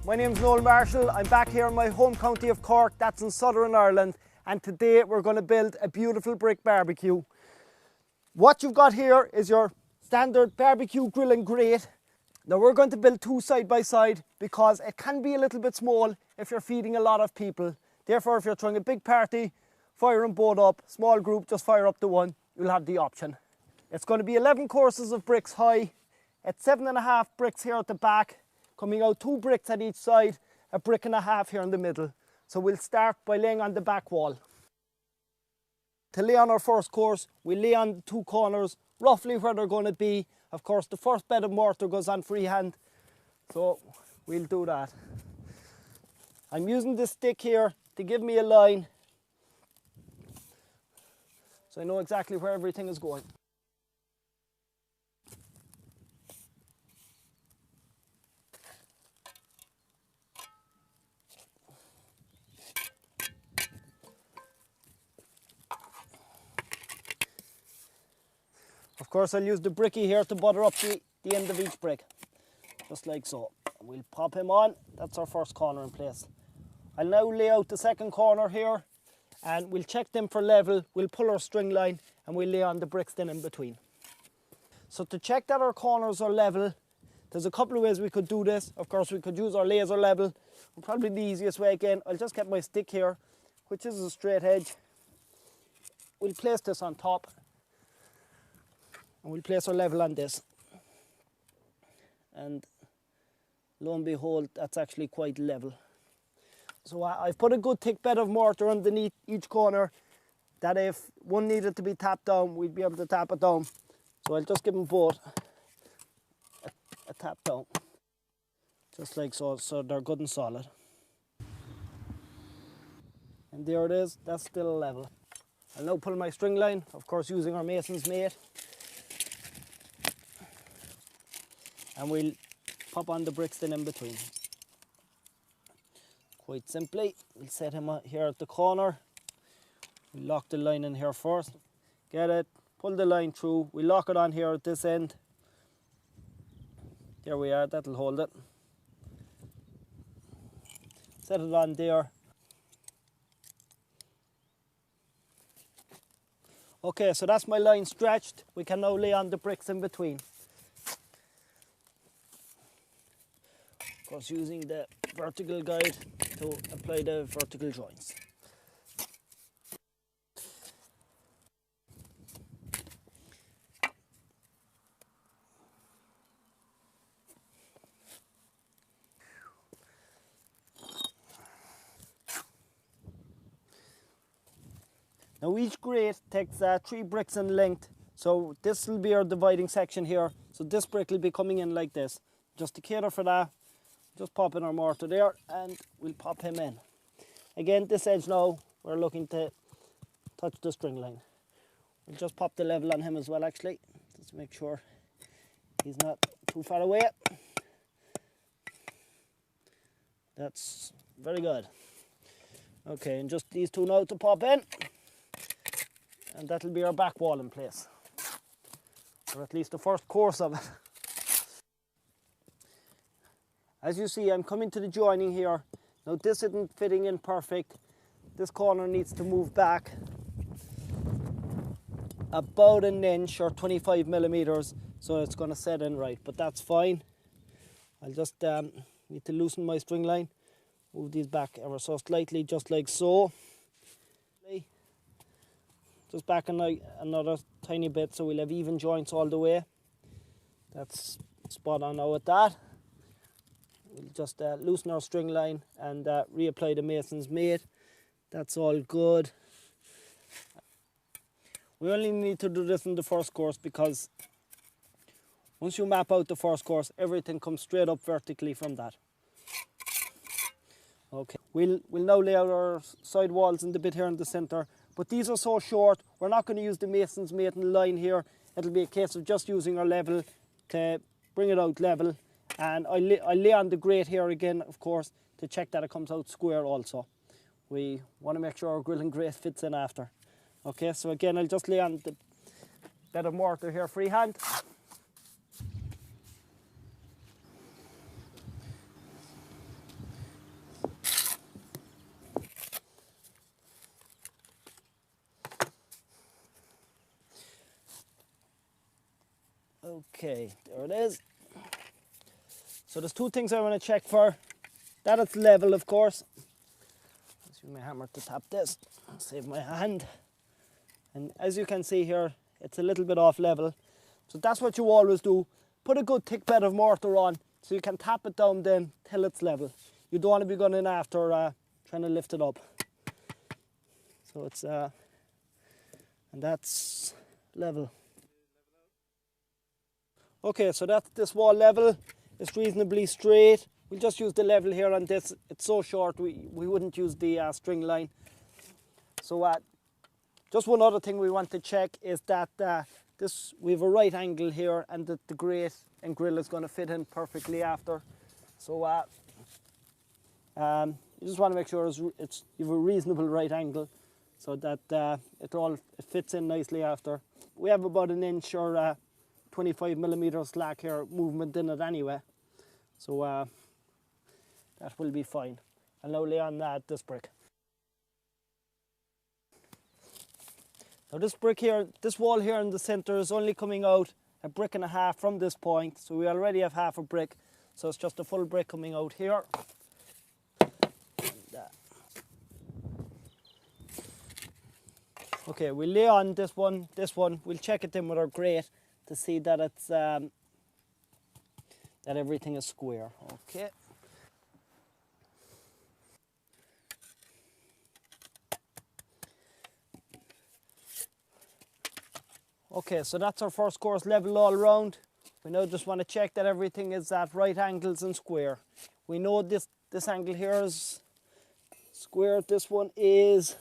my name's Noel Marshall. I'm back here in my home county of Cork, that's in Southern Ireland, and today we're going to build a beautiful brick barbecue. What you've got here is your standard barbecue grill and grate. Now we're going to build two side by side because it can be a little bit small if you're feeding a lot of people. Therefore, if you're throwing a big party, fire them both up. Small group, just fire up the one. You'll have the option. It's going to be 11 courses of bricks high. It's 7.5 bricks here at the back, coming out 2 bricks at each side, a brick and a half here in the middle. So we'll start by laying on the back wall. To lay on our first course, we lay on the 2 corners, roughly where they're going to be. Of course, the first bed of mortar goes on freehand, so we'll do that. I'm using this stick here to give me a line, so I know exactly where everything is going. Of course, I'll use the bricky here to butter up the end of each brick, just like so. We'll pop him on. That's our first corner in place. I'll now lay out the second corner here, and we'll check them for level. We'll pull our string line, and we'll lay on the bricks then in between. So to check that our corners are level, there's a couple of ways we could do this. Of course, we could use our laser level. Probably the easiest way again, I'll just get my stick here, which is a straight edge. We'll place this on top. And we'll place our level on this, and lo and behold, that's actually quite level. So I've put a good thick bed of mortar underneath each corner, that if one needed to be tapped down, we'd be able to tap it down. So I'll just give them both a tap down, just like so, so they're good and solid. And there it is, that's still level. I'll now pull my string line, of course using our mason's mate. And we'll pop on the bricks then in between. Quite simply, we'll set him here at the corner. We'll lock the line in here first. Get it, pull the line through. We lock it on here at this end. There we are, that'll hold it. Set it on there. Okay, so that's my line stretched. We can now lay on the bricks in between. Of course, using the vertical guide to apply the vertical joints. Now each grate takes 3 bricks in length, so this will be our dividing section here. So this brick will be coming in like this. Just to cater for that, just pop in our mortar there and we'll pop him in. Again, this edge now, we're looking to touch the string line. We'll just pop the level on him as well actually, just to make sure he's not too far away. That's very good. Okay, and just these two now to pop in. And that'll be our back wall in place. Or at least the first course of it. As you see, I'm coming to the joining here. Now this isn't fitting in perfect. This corner needs to move back about an inch or 25 millimeters, so it's going to set in right, but that's fine. I'll just need to loosen my string line. Move these back ever so slightly, just like so. Just back another tiny bit so we'll have even joints all the way. That's spot on now with that. We'll just loosen our string line and reapply the mason's mate. That's all good. We only need to do this in the first course because once you map out the first course, everything comes straight up vertically from that. Okay, we'll now lay out our side walls in the bit here in the centre, but these are so short, we're not going to use the mason's mate in the line here. It'll be a case of just using our level to bring it out level. And I lay on the grate here again, of course, to check that it comes out square also. We want to make sure our grill and grate fits in after. Okay, so again, I'll just lay on the bed of mortar here freehand. Okay, there it is. So there's two things I want to check for. That it's level, of course. Let's use my hammer to tap this, save my hand. And as you can see here, it's a little bit off level. So that's what you always do. Put a good thick bed of mortar on so you can tap it down then till it's level. You don't want to be going in after trying to lift it up. So it's, and that's level. Okay, so that's this wall level. It's reasonably straight. We'll just use the level here on this. It's so short, we wouldn't use the string line. So just one other thing we want to check is that we have a right angle here, and that the grate and grill is going to fit in perfectly after. So you just want to make sure you have a reasonable right angle, so that it fits in nicely after. We have about an inch or 25mm slack here movement in it anyway, so that will be fine. I'll now lay on this brick. Now this brick here, this wall here in the centre is only coming out a brick and a half from this point, so we already have half a brick, so it's just a full brick coming out here. Okay, we'll lay on this one, we'll check it in with our grate to see that it's that everything is square. Okay. Okay, so that's our first course level all around. We now just want to check that everything is at right angles and square. We know this angle here is square, this one is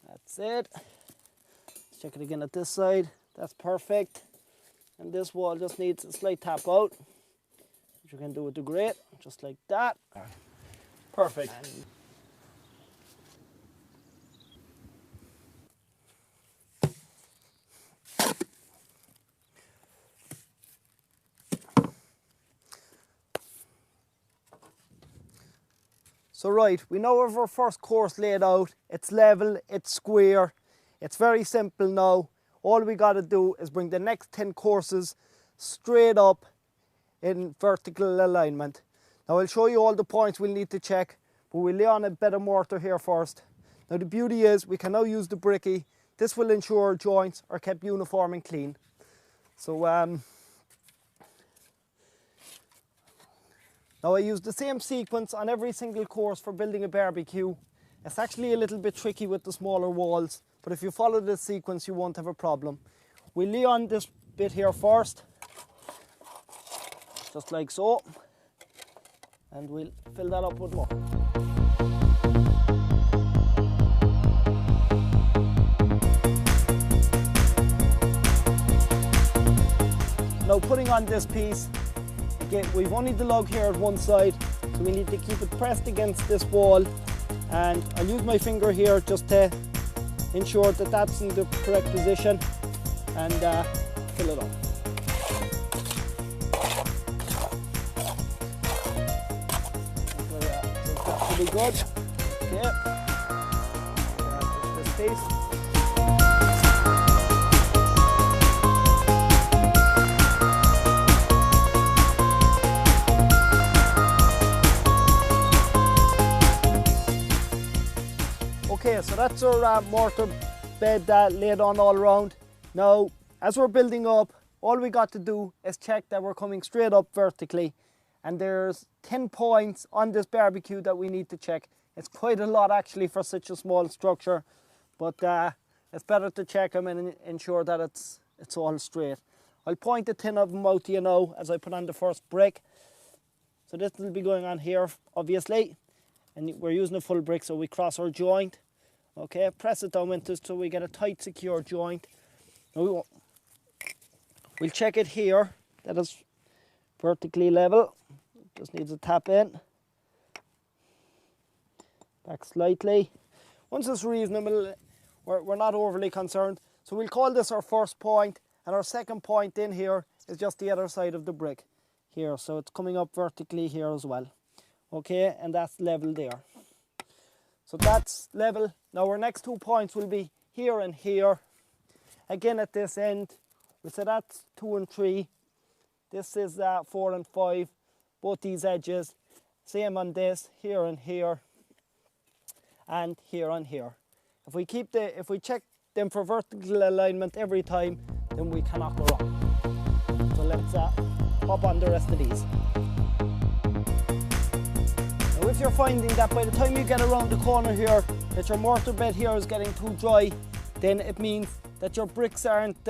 that's it. Let's check it again at this side. That's perfect. And this wall just needs a slight tap out, which you can do with the grate, just like that. Perfect. So right, we now have our first course laid out. It's level, it's square, it's very simple now. All we got to do is bring the next 10 courses straight up in vertical alignment. Now I'll show you all the points we'll need to check, but we'll lay on a bit of mortar here first. Now the beauty is we can now use the bricky. This will ensure our joints are kept uniform and clean. So now I use the same sequence on every single course for building a barbecue. It's actually a little bit tricky with the smaller walls, but if you follow this sequence you won't have a problem. We'll lay on this bit here first, just like so, and we'll fill that up with more. Now putting on this piece, again, we've only the lug here at one side, so we need to keep it pressed against this wall, and I'll use my finger here just to ensure that that's in the correct position, and fill it up. So that should be good. Okay. This piece. Okay, so that's our mortar bed laid on all around. Now, as we're building up, all we got to do is check that we're coming straight up vertically. And there's 10 points on this barbecue that we need to check. It's quite a lot actually for such a small structure, but it's better to check them and ensure that it's all straight. I'll point the 10 of them out to you now as I put on the first brick. So this will be going on here, obviously. And we're using a full brick, so we cross our joint. Okay, press it down into so we get a tight, secure joint. Now we'll check it here, that is vertically level. Just needs a tap in. Back slightly. Once it's reasonable, we're not overly concerned. So we'll call this our first point, and our second point in here is just the other side of the brick here. So it's coming up vertically here as well. Okay, and that's level there. So that's level. Now our next 2 points will be here and here. Again at this end, we said that's 2 and 3. This is 4 and 5, both these edges. Same on this, here and here, and here and here. If we check them for vertical alignment every time, then we cannot go wrong. So let's pop on the rest of these. Now if you're finding that by the time you get around the corner here, that your mortar bed here is getting too dry, then it means that your bricks aren't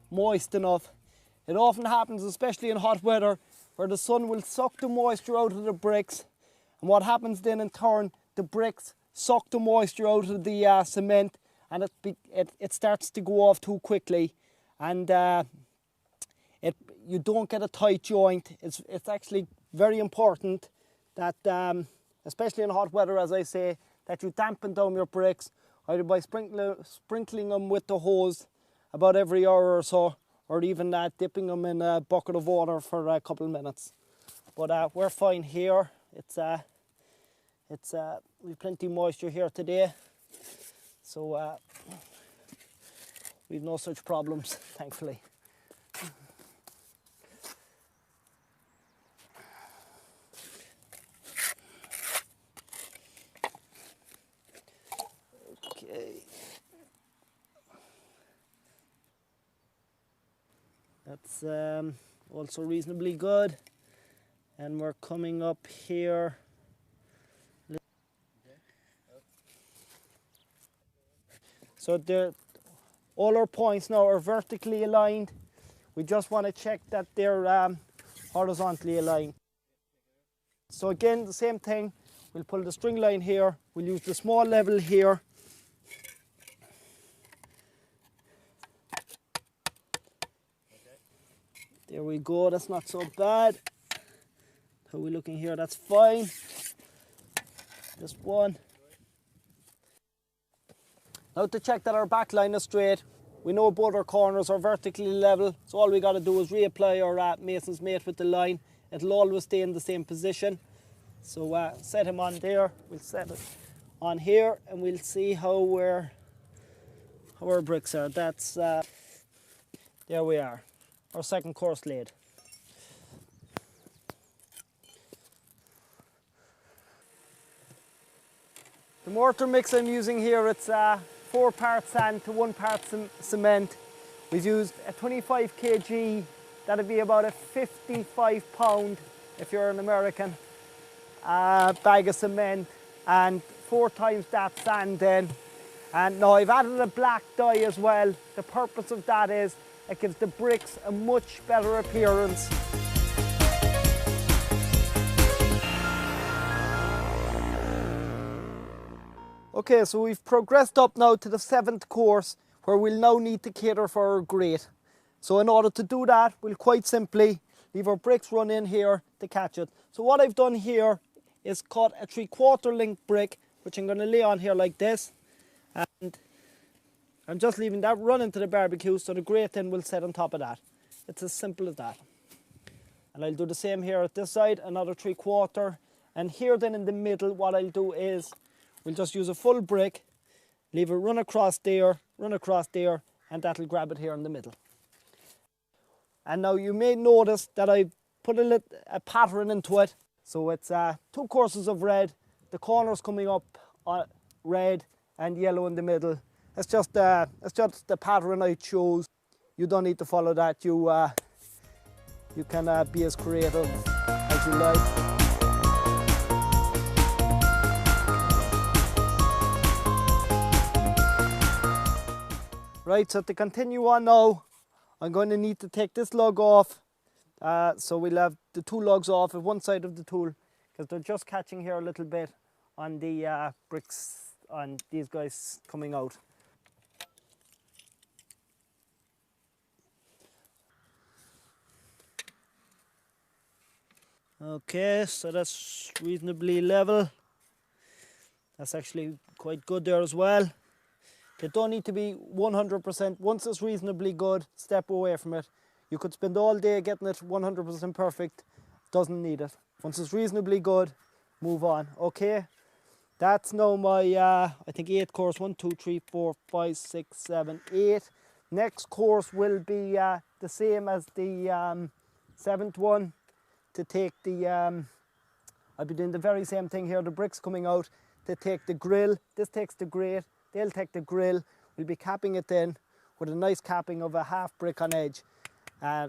moist enough. It often happens, especially in hot weather, where the sun will suck the moisture out of the bricks, and what happens then in turn, the bricks suck the moisture out of the cement, and it starts to go off too quickly, and you don't get a tight joint. It's actually very important that, especially in hot weather, as I say, that you dampen down your bricks, either by sprinkling them with the hose about every hour or so, or even dipping them in a bucket of water for a couple of minutes. But we're fine here. We've plenty of moisture here today, so we've no such problems, thankfully. Okay. That's also reasonably good, and we're coming up here. So all our points now are vertically aligned. We just want to check that they're horizontally aligned. So again, the same thing. We'll pull the string line here. We'll use the small level here. There we go, that's not so bad. How are we looking here? That's fine. This one. Now to check that our back line is straight, we know both our corners are vertically level, so all we got to do is reapply our mason's mate with the line. It'll always stay in the same position. So set him on there, we'll set it on here, and we'll see how our bricks are. That's, there we are, our second course laid. The mortar mix I'm using here, it's 4 parts sand to 1 part cement. We've used a 25 kg, that'd be about a 55 pound, if you're an American, bag of cement, and 4 times that sand then. And now I've added a black dye as well. The purpose of that is it gives the bricks a much better appearance. Okay, so we've progressed up now to the 7th course, where we'll now need to cater for our grate. So in order to do that, we'll quite simply leave our bricks run in here to catch it. So what I've done here is cut a 3/4 length brick, which I'm going to lay on here like this. And I'm just leaving that run into the barbecue, so the grate then will set on top of that. It's as simple as that. And I'll do the same here at this side, another 3/4. And here then in the middle, what I'll do is we'll just use a full brick, leave it run across there, and that'll grab it here in the middle. And now you may notice that I put a pattern into it. So it's 2 courses of red, the corners coming up red and yellow in the middle. It's just the pattern I chose. You don't need to follow that. You can be as creative as you like. Right, so to continue on now, I'm going to need to take this lug off. So we'll have the 2 lugs off at one side of the tool, because they're just catching here a little bit on the bricks on these guys coming out. Okay, so that's reasonably level. That's actually quite good there as well. They don't need to be 100%. Once it's reasonably good, step away from it. You could spend all day getting it 100% perfect. Doesn't need it. Once it's reasonably good, move on. Okay, that's now my, I think 8 course. 1, 2, 3, 4, 5, 6, 7, 8. Next course will be the same as the 7th one. To take the, I'll be doing the very same thing here, the bricks coming out, to take the grill. This takes the grate, they'll take the grill. We'll be capping it in with a nice capping of a half brick on edge,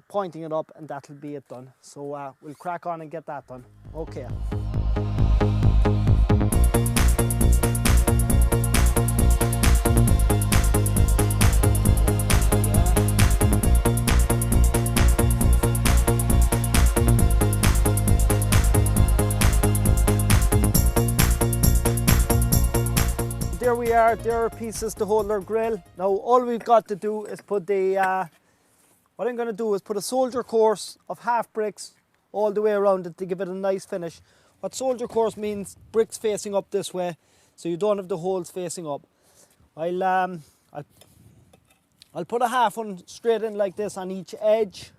pointing it up, and that'll be it done. So we'll crack on and get that done. Okay. There we are, there are pieces to hold our grill. Now all we've got to do is put the, what I'm going to do is put a soldier course of half bricks all the way around it to give it a nice finish. What soldier course means, bricks facing up this way, so you don't have the holes facing up. I'll put a half one straight in like this on each edge.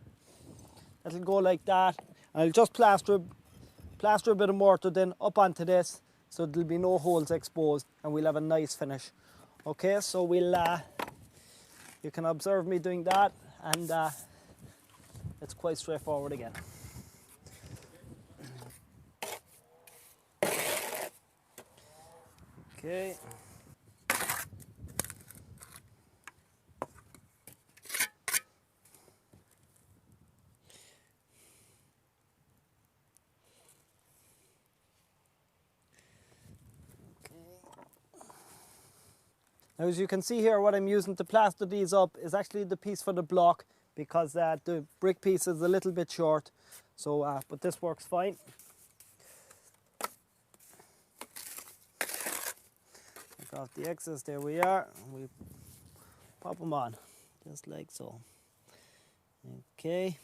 That'll go like that. And I'll just plaster a bit of mortar then up onto this, so there'll be no holes exposed, and we'll have a nice finish. Okay, so we'll, you can observe me doing that, and it's quite straightforward again. Okay. Now, as you can see here, what I'm using to plaster these up is actually the piece for the block, because the brick piece is a little bit short. So, but this works fine. Take off the excess, there we are. We pop them on, just like so. Okay.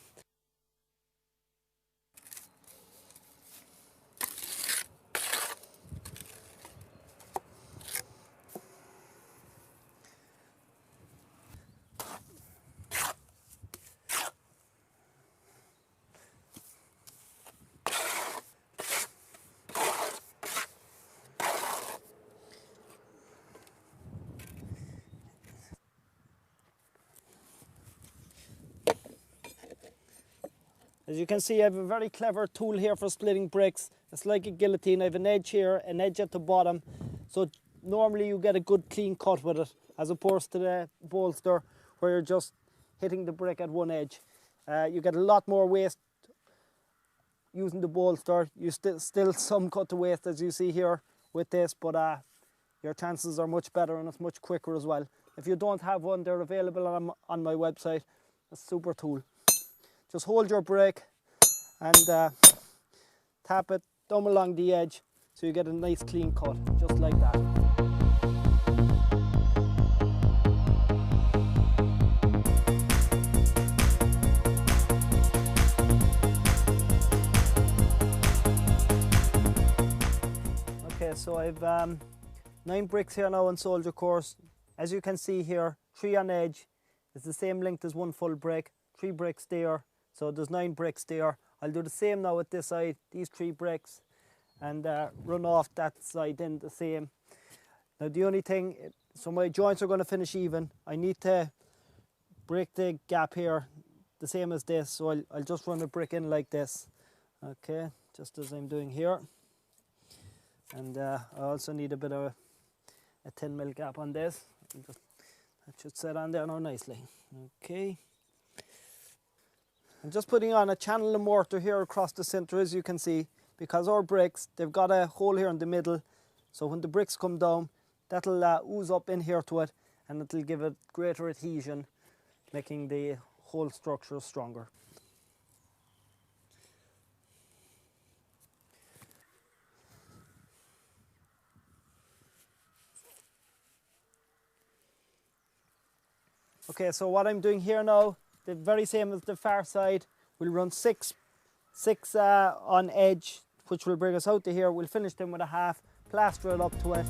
As you can see, I have a very clever tool here for splitting bricks. It's like a guillotine. I have an edge here, an edge at the bottom. So normally you get a good clean cut with it, as opposed to the bolster where you're just hitting the brick at one edge. You get a lot more waste using the bolster. You still some cut to waste, as you see here with this, but your chances are much better, and it's much quicker as well. If you don't have one, they're available on my website. A super tool. Just hold your brick and tap it down along the edge so you get a nice clean cut, just like that. Okay, so I've 9 bricks here now on soldier course. As you can see here, 3 on edge. It's the same length as 1 full brick. 3 bricks there. So there's 9 bricks there. I'll do the same now with this side, these 3 bricks, and run off that side in the same. Now the only thing, so my joints are going to finish even. I need to break the gap here the same as this, so I'll just run a brick in like this. Okay, just as I'm doing here. And I also need a bit of a 10mm gap on this. That should set on there now nicely. Okay. I'm just putting on a channel of mortar here across the centre, as you can see, because our bricks, they've got a hole here in the middle, so when the bricks come down, that'll ooze up in here to it, and it'll give it greater adhesion, making the whole structure stronger. Okay, so what I'm doing here now, the very same as the far side. We'll run six on edge, which will bring us out to here. We'll finish them with a half, plaster it up to it.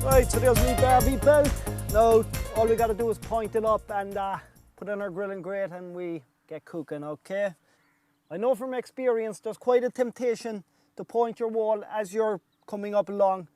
Right, so there's me Barbie built. Now all we got to do is point it up and put in our grill and grate, and we get cooking. Okay. I know from experience there's quite a temptation to point your wall as you're coming up along,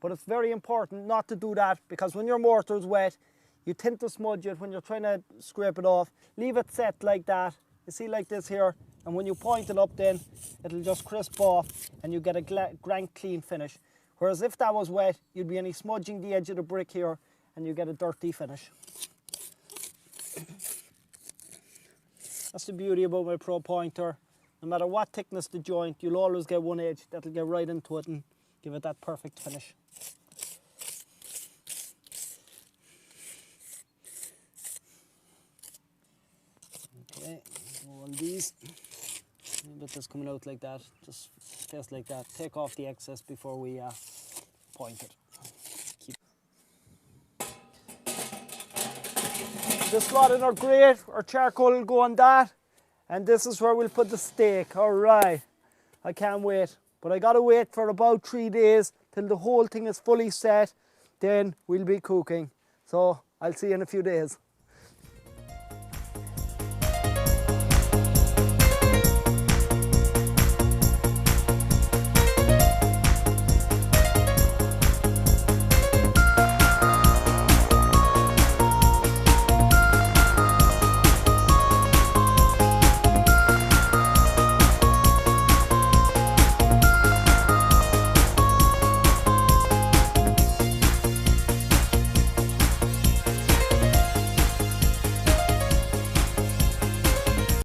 but it's very important not to do that, because when your mortar is wet, you tend to smudge it when you're trying to scrape it off. Leave it set like that, you see, like this here, and when you point it up then, it'll just crisp off and you get a grand clean finish. Whereas if that was wet, you'd be only smudging the edge of the brick here and you get a dirty finish. That's the beauty about my Pro Pointer. No matter what thickness the joint, you'll always get one edge that'll get right into it and give it that perfect finish. Okay, all these. A bit that's coming out like that, just face like that. Take off the excess before we point it. This slot in our grate, our charcoal will go on that, and this is where we'll put the steak. All right, I can't wait, but I gotta wait for about 3 days till the whole thing is fully set, then we'll be cooking. So I'll see you in a few days.